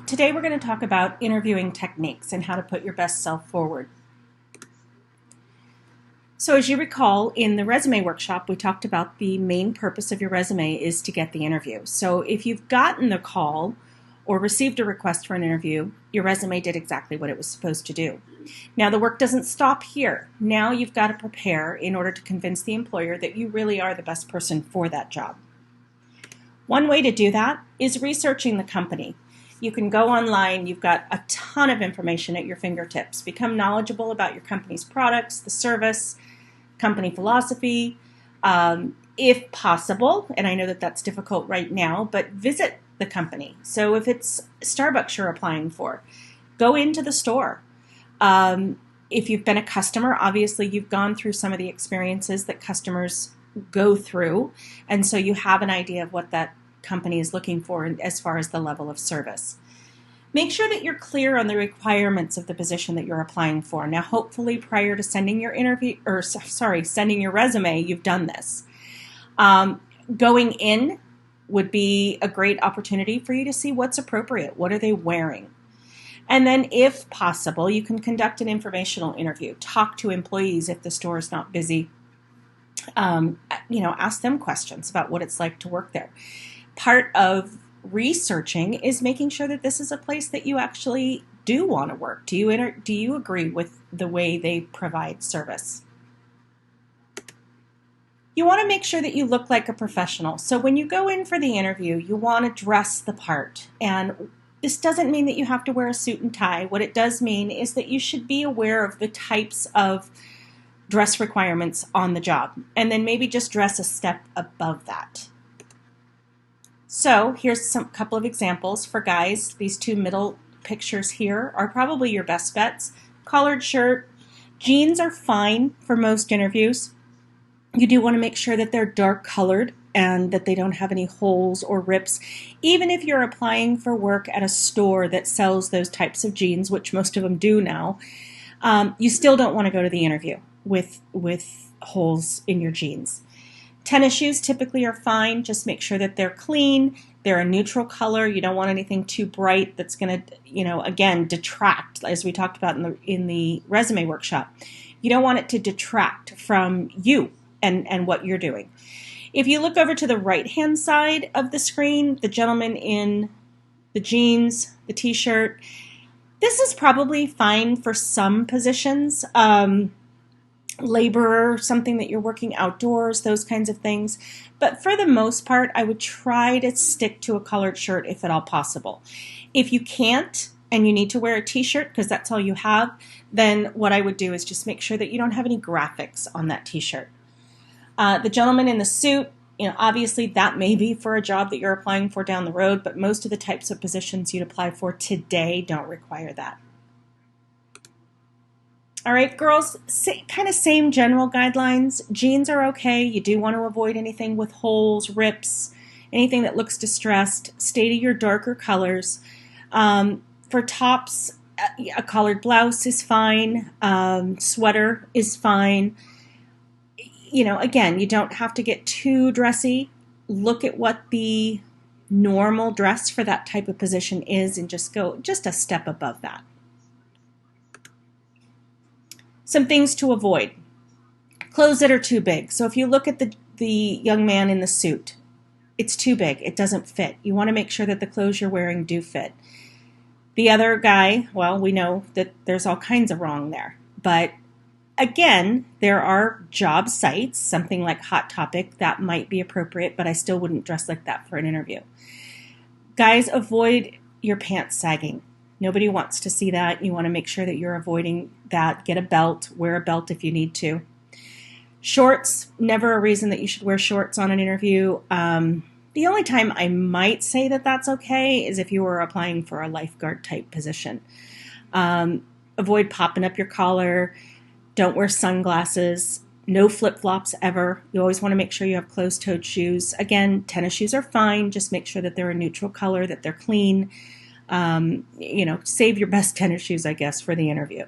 Today we're going to talk about interviewing techniques and how to put your best self forward. So as you recall, in the resume workshop, we talked about the main purpose of your resume is to get the interview. So if you've gotten the call or received a request for an interview, your resume did exactly what it was supposed to do. Now the work doesn't stop here. Now you've got to prepare in order to convince the employer that you really are the best person for that job. One way to do that is researching the company. You can go online, you've got a ton of information at your fingertips. Become knowledgeable about your company's products, the service, company philosophy, if possible, and I know that that's difficult right now, but visit the company. So if it's Starbucks you're applying for, go into the store. If you've been a customer, obviously you've gone through some of the experiences that customers go through, and so you have an idea of what that company is looking for as far as the level of service. Make sure that you're clear on the requirements of the position that you're applying for. Now, hopefully prior to sending your sending your resume, you've done this. Going in would be a great opportunity for you to see what's appropriate. What are they wearing? And then if possible, you can conduct an informational interview. Talk to employees if the store is not busy. Ask them questions about what it's like to work there. Part of researching is making sure that this is a place that you actually do want to work. Do you agree with the way they provide service? You want to make sure that you look like a professional. So when you go in for the interview, you want to dress the part. And this doesn't mean that you have to wear a suit and tie. What it does mean is that you should be aware of the types of dress requirements on the job, and then maybe just dress a step above that. So here's some couple of examples for guys. These two middle pictures here are probably your best bets. Collared shirt. Jeans are fine for most interviews. You do want to make sure that they're dark colored and that they don't have any holes or rips. Even if you're applying for work at a store that sells those types of jeans, which most of them do now, you still don't want to go to the interview with holes in your jeans. Tennis shoes typically are fine. Just make sure that they're clean. They're a neutral color. You don't want anything too bright that's going to, again, detract, as we talked about in the resume workshop. You don't want it to detract from you and what you're doing. If you look over to the right-hand side of the screen, the gentleman in the jeans, the t-shirt, this is probably fine for some positions. Laborer, something that you're working outdoors, those kinds of things. But for the most part, I would try to stick to a colored shirt if at all possible. If you can't and you need to wear a t-shirt because that's all you have, then what I would do is just make sure that you don't have any graphics on that t-shirt. The gentleman in the suit, obviously that may be for a job that you're applying for down the road, but most of the types of positions you'd apply for today don't require that. All right, girls, kind of same general guidelines. Jeans are okay. You do want to avoid anything with holes, rips, anything that looks distressed. Stay to your darker colors. For tops, a collared blouse is fine. Sweater is fine. Again, you don't have to get too dressy. Look at what the normal dress for that type of position is and just go just a step above that. Some things to avoid. Clothes that are too big. So if you look at the young man in the suit, it's too big. It doesn't fit. You want to make sure that the clothes you're wearing do fit. The other guy, well, we know that there's all kinds of wrong there. But again, there are job sites, something like Hot Topic, that might be appropriate, but I still wouldn't dress like that for an interview. Guys, avoid your pants sagging. Nobody wants to see that. You want to make sure that you're avoiding that. Get a belt. Wear a belt if you need to. Shorts, never a reason that you should wear shorts on an interview. The only time I might say that that's okay is if you were applying for a lifeguard type position. Avoid popping up your collar. Don't wear sunglasses. No flip-flops ever. You always want to make sure you have closed-toed shoes. Again, tennis shoes are fine. Just make sure that they're a neutral color, that they're clean. Save your best tennis shoes, I guess, for the interview.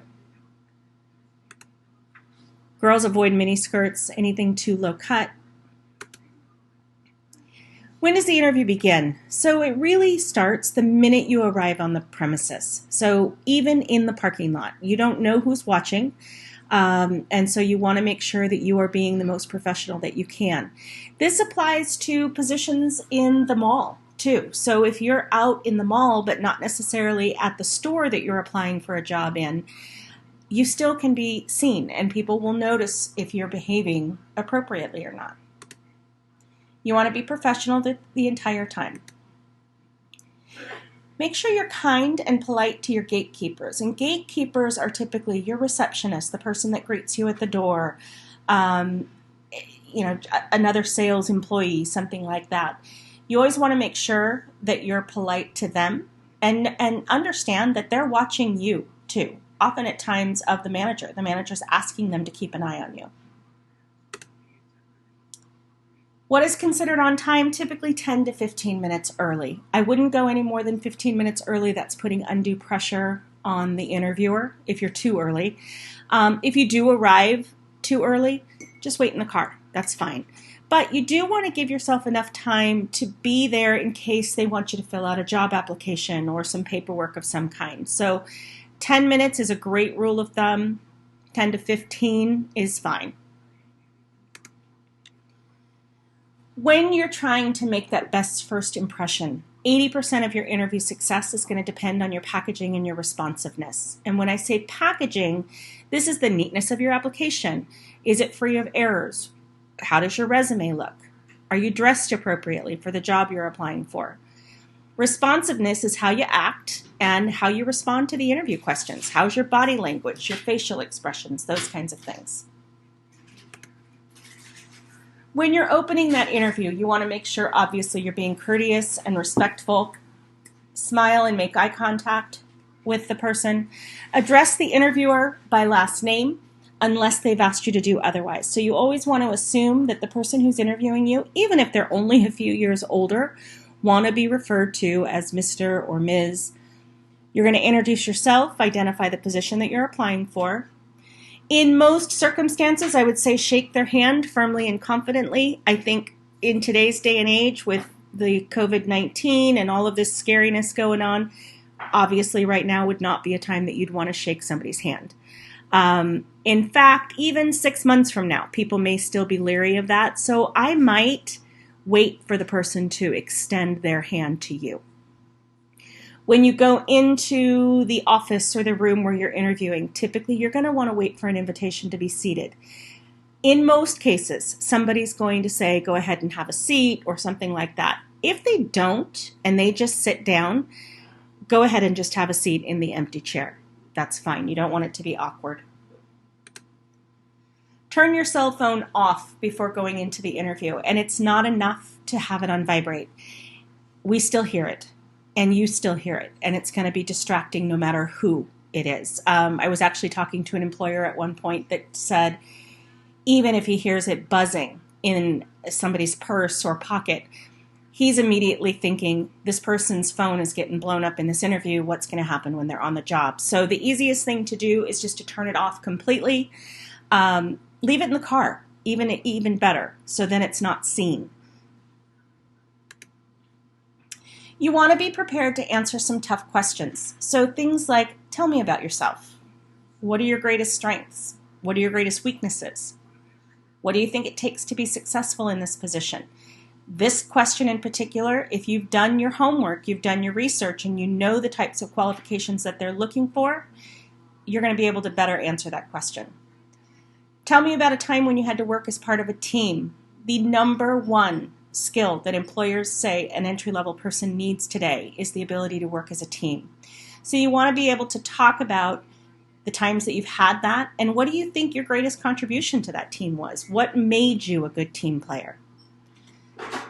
Girls, avoid mini skirts, anything too low cut. When does the interview begin? So it really starts the minute you arrive on the premises. So even in the parking lot, you don't know who's watching. And so you want to make sure that you are being the most professional that you can. This applies to positions in the mall too. So if you're out in the mall, but not necessarily at the store that you're applying for a job in, you still can be seen and people will notice if you're behaving appropriately or not. You want to be professional the entire time. Make sure you're kind and polite to your gatekeepers. And gatekeepers are typically your receptionist, the person that greets you at the door, another sales employee, something like that. You always want to make sure that you're polite to them and understand that they're watching you too. Often at times of the manager's asking them to keep an eye on you. What is considered on time? Typically 10 to 15 minutes early. I wouldn't go any more than 15 minutes early. That's putting undue pressure on the interviewer if you're too early. If you do arrive too early, just wait in the car. That's fine. But you do want to give yourself enough time to be there in case they want you to fill out a job application or some paperwork of some kind. So 10 minutes is a great rule of thumb. 10 to 15 is fine. When you're trying to make that best first impression, 80% of your interview success is going to depend on your packaging and your responsiveness. And when I say packaging, this is the neatness of your application. Is it free of errors? How does your resume look? Are you dressed appropriately for the job you're applying for? Responsiveness is how you act and how you respond to the interview questions. How's your body language, your facial expressions, those kinds of things. When you're opening that interview, you want to make sure, obviously, you're being courteous and respectful. Smile and make eye contact with the person. Address the interviewer by last name unless they've asked you to do otherwise. So you always want to assume that the person who's interviewing you, even if they're only a few years older, want to be referred to as Mr. or Ms. You're going to introduce yourself, identify the position that you're applying for. In most circumstances, I would say shake their hand firmly and confidently. I think in today's day and age with the COVID-19 and all of this scariness going on, obviously right now would not be a time that you'd want to shake somebody's hand. In fact, even 6 months from now, people may still be leery of that. So I might wait for the person to extend their hand to you. When you go into the office or the room where you're interviewing, typically you're going to want to wait for an invitation to be seated. In most cases, somebody's going to say, go ahead and have a seat or something like that. If they don't and they just sit down, go ahead and just have a seat in the empty chair. That's fine. You don't want it to be awkward. Turn your cell phone off before going into the interview, and it's not enough to have it on vibrate. We still hear it. And you still hear it, and it's going to be distracting no matter who it is. I was actually talking to an employer at one point that said, even if he hears it buzzing in somebody's purse or pocket, he's immediately thinking, this person's phone is getting blown up in this interview. What's going to happen when they're on the job? So the easiest thing to do is just to turn it off completely. Leave it in the car, even better, so then it's not seen. You want to be prepared to answer some tough questions. So things like, tell me about yourself. What are your greatest strengths? What are your greatest weaknesses? What do you think it takes to be successful in this position? This question in particular, if you've done your homework, you've done your research, and you know the types of qualifications that they're looking for, you're going to be able to better answer that question. Tell me about a time when you had to work as part of a team. The number one skill that employers say an entry-level person needs today is the ability to work as a team. So you want to be able to talk about the times that you've had that, and what do you think your greatest contribution to that team was? What made you a good team player?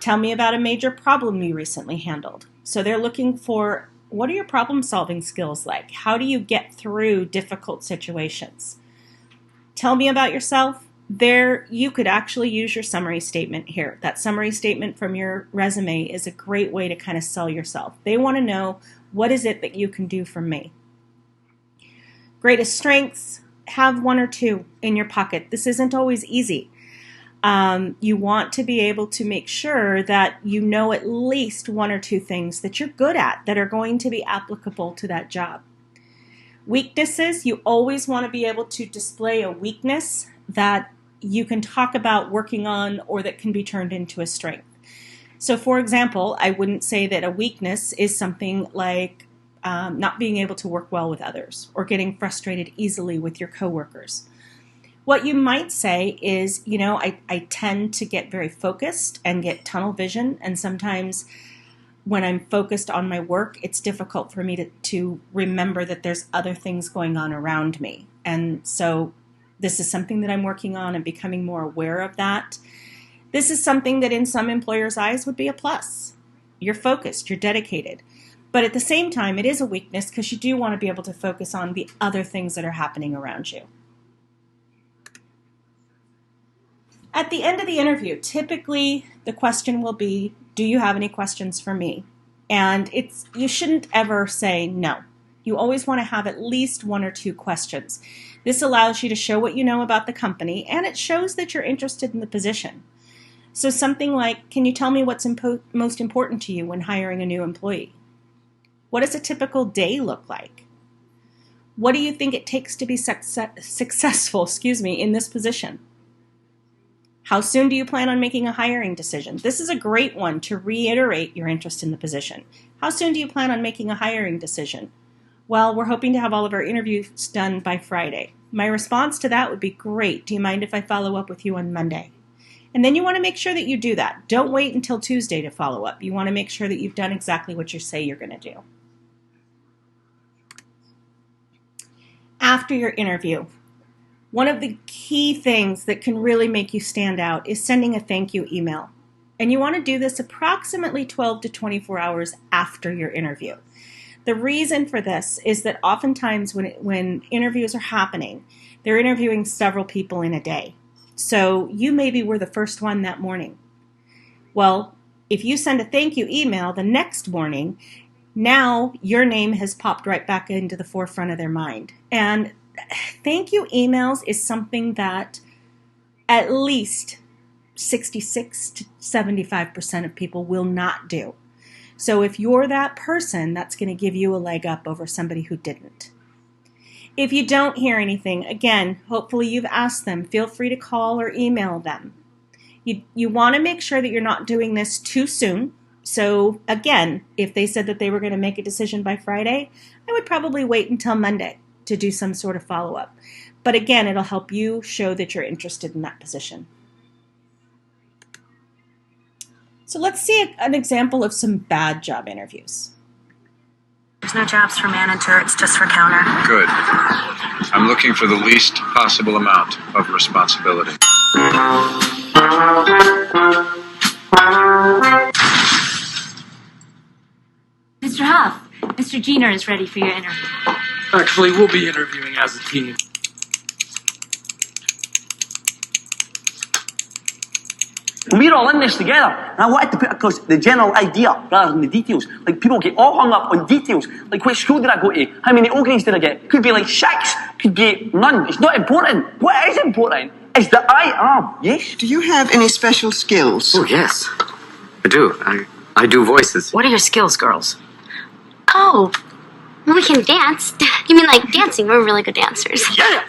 Tell me about a major problem you recently handled. So they're looking for, what are your problem-solving skills like? How do you get through difficult situations? Tell me about yourself. There, you could actually use your summary statement here. That summary statement from your resume is a great way to kind of sell yourself. They want to know, what is it that you can do for me? Greatest strengths, have one or two in your pocket. This isn't always easy. You want to be able to make sure that you know at least one or two things that you're good at that are going to be applicable to that job. Weaknesses, you always want to be able to display a weakness that you can talk about working on or that can be turned into a strength. So for example, I wouldn't say that a weakness is something like not being able to work well with others or getting frustrated easily with your coworkers. What you might say is, I tend to get very focused and get tunnel vision, and sometimes when I'm focused on my work, it's difficult for me to remember that there's other things going on around me. And so this is something that I'm working on and becoming more aware of that. This is something that in some employers' eyes would be a plus. You're focused, you're dedicated. But at the same time, it is a weakness because you do want to be able to focus on the other things that are happening around you. At the end of the interview, typically the question will be, do you have any questions for me? And you shouldn't ever say no. You always want to have at least one or two questions. This allows you to show what you know about the company, and it shows that you're interested in the position. So something like, can you tell me what's most important to you when hiring a new employee? What does a typical day look like? What do you think it takes to be successful in this position? How soon do you plan on making a hiring decision? This is a great one to reiterate your interest in the position. How soon do you plan on making a hiring decision? Well, we're hoping to have all of our interviews done by Friday. My response to that would be, great. Do you mind if I follow up with you on Monday? And then you want to make sure that you do that. Don't wait until Tuesday to follow up. You want to make sure that you've done exactly what you say you're going to do. After your interview, one of the key things that can really make you stand out is sending a thank you email. And you want to do this approximately 12 to 24 hours after your interview. The reason for this is that oftentimes when interviews are happening, they're interviewing several people in a day. So you maybe were the first one that morning. Well, if you send a thank you email the next morning, now your name has popped right back into the forefront of their mind. And thank you emails is something that at least 66 to 75% of people will not do. So if you're that person, that's going to give you a leg up over somebody who didn't. If you don't hear anything, again, hopefully you've asked them. Feel free to call or email them. You want to make sure that you're not doing this too soon. So again, if they said that they were going to make a decision by Friday, I would probably wait until Monday to do some sort of follow-up. But again, it'll help you show that you're interested in that position. So let's see an example of some bad job interviews. There's no jobs for manager, it's just for counter. Good. I'm looking for the least possible amount of responsibility. Mr. Huff, Mr. Jenner is ready for your interview. Actually, we'll be interviewing as a team. We're all in this together, and I wanted to put across the general idea rather than the details. Like, people get all hung up on details. Like, which school did I go to? How many O grades did I get? Could be like 6, could be none. It's not important. What is important is that I am, yes? Do you have any special skills? Oh, yes. I do. I do voices. What are your skills, girls? Oh, we can dance. You mean like dancing? We're really good dancers. Yes!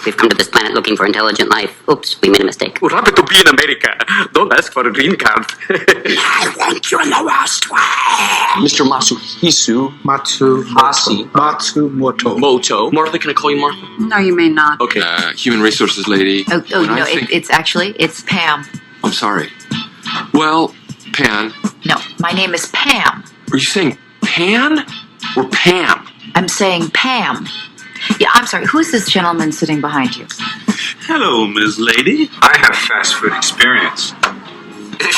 We've come to this planet looking for intelligent life. Oops, we made a mistake. We're happy to be in America. Don't ask for a green card. I want you in the worst way. Mr. Matsumoto. Martha, can I call you Martha? No, you may not. Okay. Human resources lady. No, it's Pam. I'm sorry. Well, Pan. No, my name is Pam. Are you saying Pan or Pam? I'm saying Pam. Yeah, I'm sorry. Who's this gentleman sitting behind you? Hello, Ms. Lady. I have fast food experience.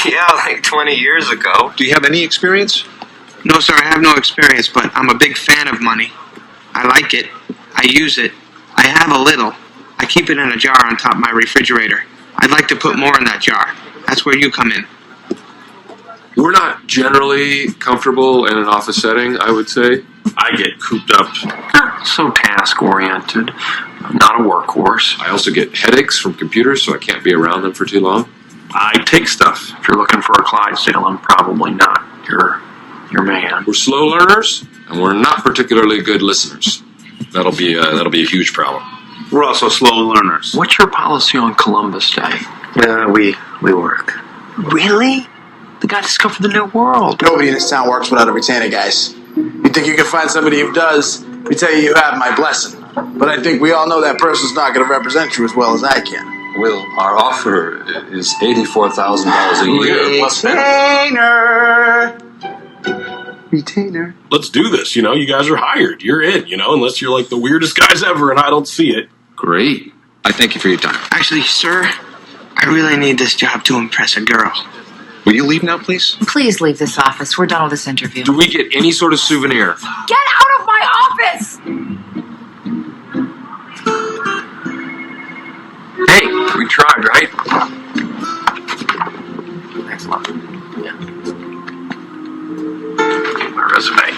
Yeah, like 20 years ago. Do you have any experience? No, sir, I have no experience, but I'm a big fan of money. I like it. I use it. I have a little. I keep it in a jar on top of my refrigerator. I'd like to put more in that jar. That's where you come in. We're not generally comfortable in an office setting, I would say. I get cooped up. Not so task-oriented. I'm not a workhorse. I also get headaches from computers, so I can't be around them for too long. I take stuff. If you're looking for a Clydesdale, I'm probably not your man. We're slow learners, and we're not particularly good listeners. That'll be a huge problem. We're also slow learners. What's your policy on Columbus Day? We work. Really? The guy discovered the new world. Nobody in this town works without a retainer, guys. You think you can find somebody who does? We tell you have my blessing. But I think we all know that person's not going to represent you as well as I can. Will, our offer is $84,000 a year. Retainer. Let's do this. You guys are hired. You're in, unless you're like the weirdest guys ever and I don't see it. Great. I thank you for your time. Actually, sir, I really need this job to impress a girl. Will you leave now, please? Please leave this office. We're done with this interview. Do we get any sort of souvenir? Get out of my office! Hey, we tried, right? Thanks a lot. Yeah. My resume.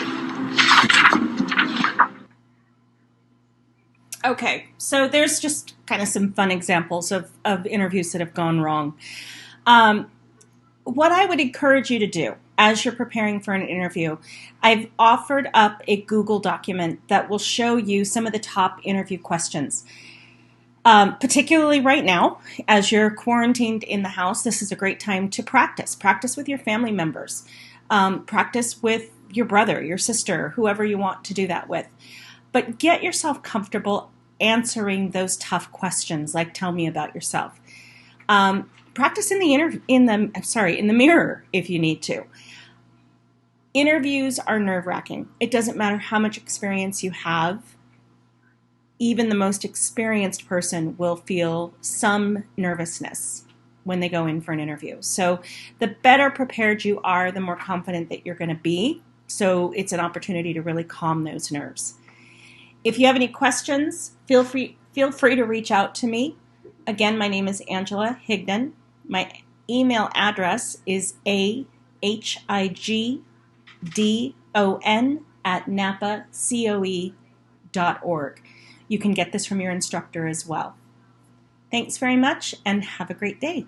Okay, so there's just kind of some fun examples of interviews that have gone wrong. What I would encourage you to do as you're preparing for an interview, I've offered up a Google document that will show you some of the top interview questions. Particularly right now, as you're quarantined in the house, this is a great time to practice. Practice with your family members. Practice with your brother, your sister, whoever you want to do that with. But get yourself comfortable answering those tough questions, like tell me about yourself. Practice in the mirror if you need to. Interviews are nerve-wracking. It doesn't matter how much experience you have. Even the most experienced person will feel some nervousness when they go in for an interview. So the better prepared you are, the more confident that you're going to be. So it's an opportunity to really calm those nerves. If you have any questions, feel free to reach out to me. Again, my name is Angela Higdon. My email address is ahigdon@napacoe.org. You can get this from your instructor as well. Thanks very much and have a great day.